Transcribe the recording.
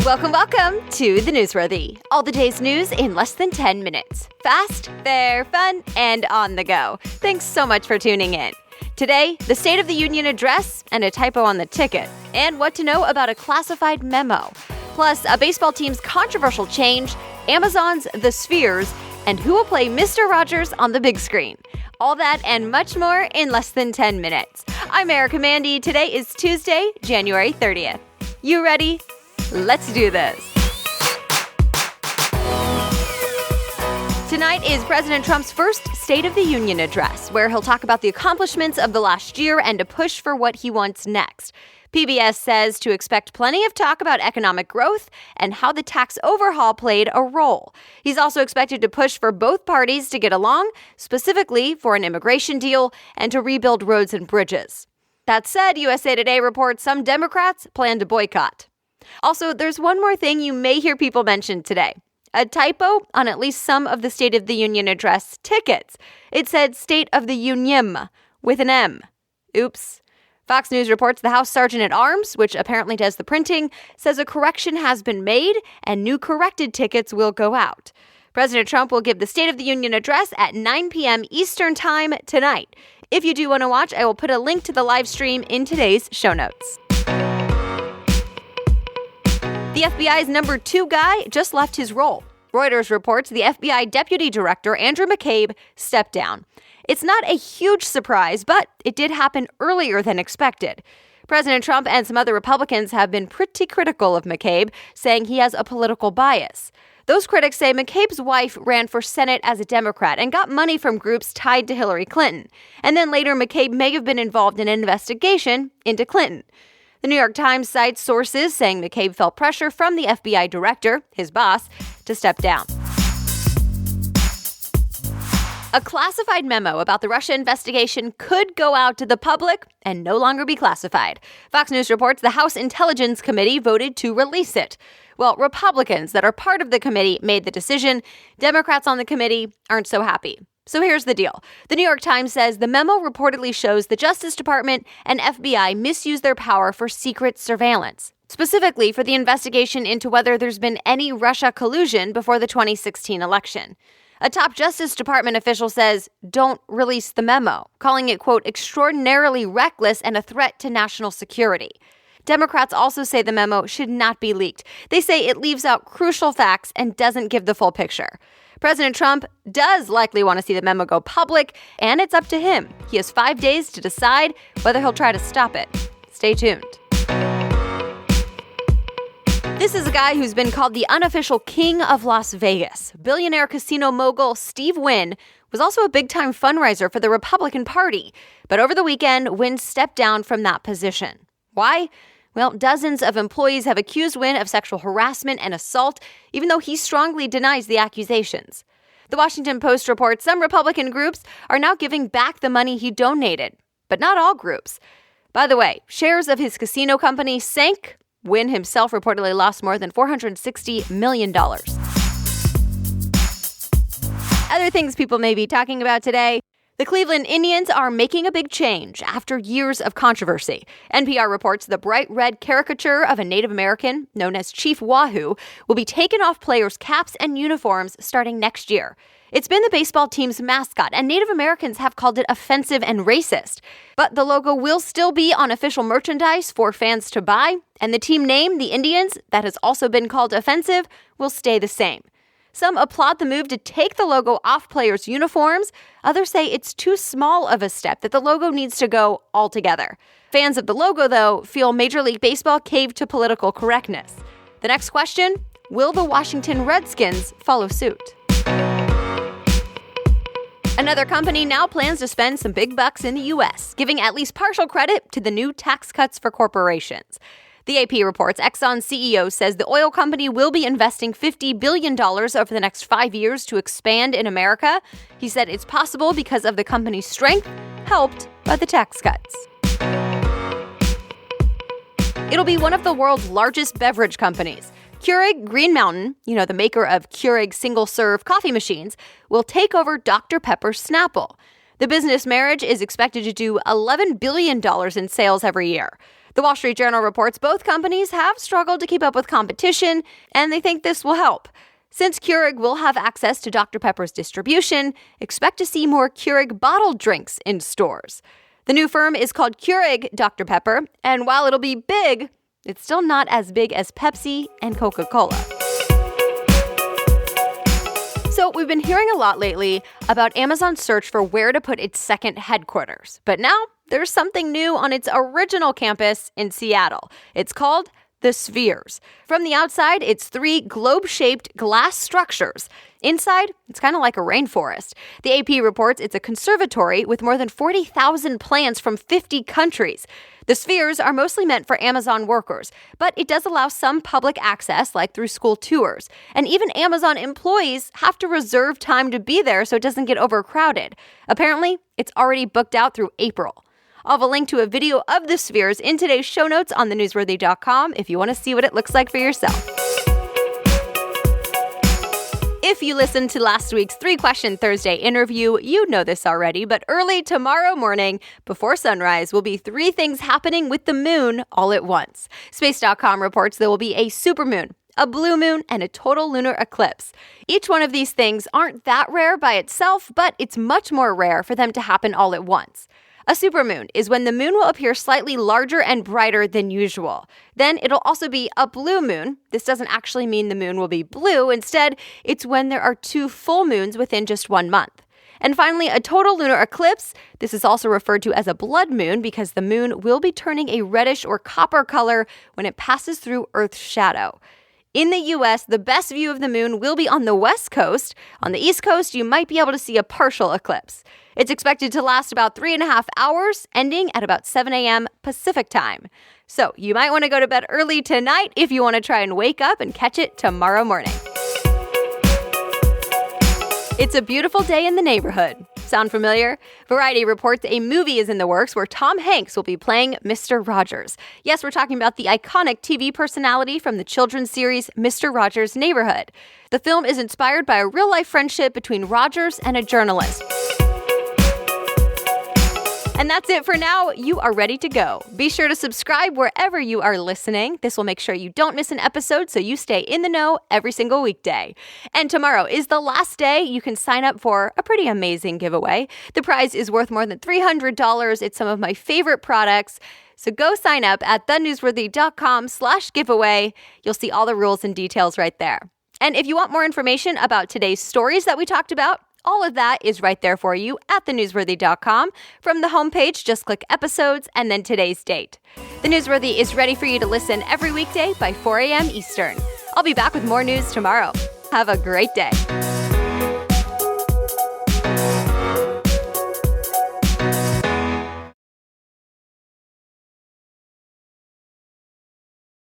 Welcome to The Newsworthy. All the day's news in less than 10 minutes. Fast, fair, fun, and on the go. Thanks so much for tuning in. Today, the State of the Union address and a typo on the ticket, and what to know about a classified memo. Plus, a baseball team's controversial change, Amazon's The Spheres, and who will play Mr. Rogers on the big screen. All that and much more in less than 10 minutes. I'm Erica Mandy. Today is Tuesday, January 30th. You ready? Let's do this. Tonight is President Trump's first State of the Union address, where he'll talk about the accomplishments of the last year and a push for what he wants next. PBS says to expect plenty of talk about economic growth and how the tax overhaul played a role. He's also expected to push for both parties to get along, specifically for an immigration deal and to rebuild roads and bridges. That said, USA Today reports some Democrats plan to boycott. Also, there's one more thing you may hear people mention today. A typo on at least some of the State of the Union address tickets. It said State of the Union with an M. Oops. Fox News reports the House Sergeant at Arms, which apparently does the printing, says a correction has been made and new corrected tickets will go out. President Trump will give the State of the Union address at 9 p.m. Eastern Time tonight. If you do want to watch, I will put a link to the live stream in today's show notes. The FBI's number 2 guy just left his role. Reuters reports the FBI Deputy Director, Andrew McCabe, stepped down. It's not a huge surprise, but it did happen earlier than expected. President Trump and some other Republicans have been pretty critical of McCabe, saying he has a political bias. Those critics say McCabe's wife ran for Senate as a Democrat and got money from groups tied to Hillary Clinton. And then later, McCabe may have been involved in an investigation into Clinton. The New York Times cites sources saying McCabe felt pressure from the FBI director, his boss, to step down. A classified memo about the Russia investigation could go out to the public and no longer be classified. Fox News reports the House Intelligence Committee voted to release it. Well, Republicans that are part of the committee made the decision. Democrats on the committee aren't so happy. So here's the deal. The New York Times says the memo reportedly shows the Justice Department and FBI misused their power for secret surveillance, specifically for the investigation into whether there's been any Russia collusion before the 2016 election. A top Justice Department official says, don't release the memo, calling it, quote, extraordinarily reckless and a threat to national security. Democrats also say the memo should not be leaked. They say it leaves out crucial facts and doesn't give the full picture. President Trump does likely want to see the memo go public, and it's up to him. He has 5 days to decide whether he'll try to stop it. Stay tuned. This is a guy who's been called the unofficial king of Las Vegas. Billionaire casino mogul Steve Wynn was also a big-time fundraiser for the Republican Party. But over the weekend, Wynn stepped down from that position. Why? Well, dozens of employees have accused Wynn of sexual harassment and assault, even though he strongly denies the accusations. The Washington Post reports some Republican groups are now giving back the money he donated, but not all groups. By the way, shares of his casino company sank. Wynn himself reportedly lost more than $460 million. Other things people may be talking about today. The Cleveland Indians are making a big change after years of controversy. NPR reports the bright red caricature of a Native American, known as Chief Wahoo, will be taken off players' caps and uniforms starting next year. It's been the baseball team's mascot, and Native Americans have called it offensive and racist. But the logo will still be on official merchandise for fans to buy, and the team name, the Indians, that has also been called offensive, will stay the same. Some applaud the move to take the logo off players' uniforms. Others say it's too small of a step, that the logo needs to go altogether. Fans of the logo, though, feel Major League Baseball caved to political correctness. The next question, will the Washington Redskins follow suit? Another company now plans to spend some big bucks in the U.S., giving at least partial credit to the new tax cuts for corporations. The AP reports Exxon CEO says the oil company will be investing $50 billion over the next 5 years to expand in America. He said it's possible because of the company's strength, helped by the tax cuts. It'll be one of the world's largest beverage companies. Keurig Green Mountain, the maker of Keurig single-serve coffee machines, will take over Dr. Pepper's Snapple. The business marriage is expected to do $11 billion in sales every year. The Wall Street Journal reports both companies have struggled to keep up with competition, and they think this will help. Since Keurig will have access to Dr. Pepper's distribution, expect to see more Keurig bottled drinks in stores. The new firm is called Keurig Dr. Pepper, and while it'll be big, it's still not as big as Pepsi and Coca-Cola. So we've been hearing a lot lately about Amazon's search for where to put its second headquarters. But now there's something new on its original campus in Seattle. It's called the Spheres. From the outside, it's 3 globe-shaped glass structures. Inside, it's kind of like a rainforest. The AP reports it's a conservatory with more than 40,000 plants from 50 countries. The Spheres are mostly meant for Amazon workers, but it does allow some public access, like through school tours. And even Amazon employees have to reserve time to be there so it doesn't get overcrowded. Apparently, it's already booked out through April. I'll have a link to a video of the Spheres in today's show notes on thenewsworthy.com if you want to see what it looks like for yourself. If you listened to last week's 3-Question Thursday interview, you know this already, but early tomorrow morning, before sunrise, will be 3 things happening with the moon all at once. Space.com reports there will be a supermoon, a blue moon, and a total lunar eclipse. Each one of these things aren't that rare by itself, but it's much more rare for them to happen all at once. A supermoon is when the moon will appear slightly larger and brighter than usual. Then it'll also be a blue moon. This doesn't actually mean the moon will be blue. Instead, it's when there are 2 full moons within just 1 month. And finally, a total lunar eclipse. This is also referred to as a blood moon because the moon will be turning a reddish or copper color when it passes through Earth's shadow. In the U.S., the best view of the moon will be on the west coast. On the east coast, you might be able to see a partial eclipse. It's expected to last about 3.5 hours, ending at about 7 a.m. Pacific time. So you might want to go to bed early tonight if you want to try and wake up and catch it tomorrow morning. It's a beautiful day in the neighborhood. Sound familiar? Variety reports a movie is in the works where Tom Hanks will be playing Mr. Rogers. Yes, we're talking about the iconic TV personality from the children's series Mr. Rogers' Neighborhood. The film is inspired by a real-life friendship between Rogers and a journalist. And that's it for now. You are ready to go. Be sure to subscribe wherever you are listening. This will make sure you don't miss an episode so you stay in the know every single weekday. And tomorrow is the last day you can sign up for a pretty amazing giveaway. The prize is worth more than $300. It's some of my favorite products. So go sign up at thenewsworthy.com/giveaway. You'll see all the rules and details right there. And if you want more information about today's stories that we talked about, all of that is right there for you at thenewsworthy.com. From the homepage, just click episodes and then today's date. The Newsworthy is ready for you to listen every weekday by 4 a.m. Eastern. I'll be back with more news tomorrow. Have a great day.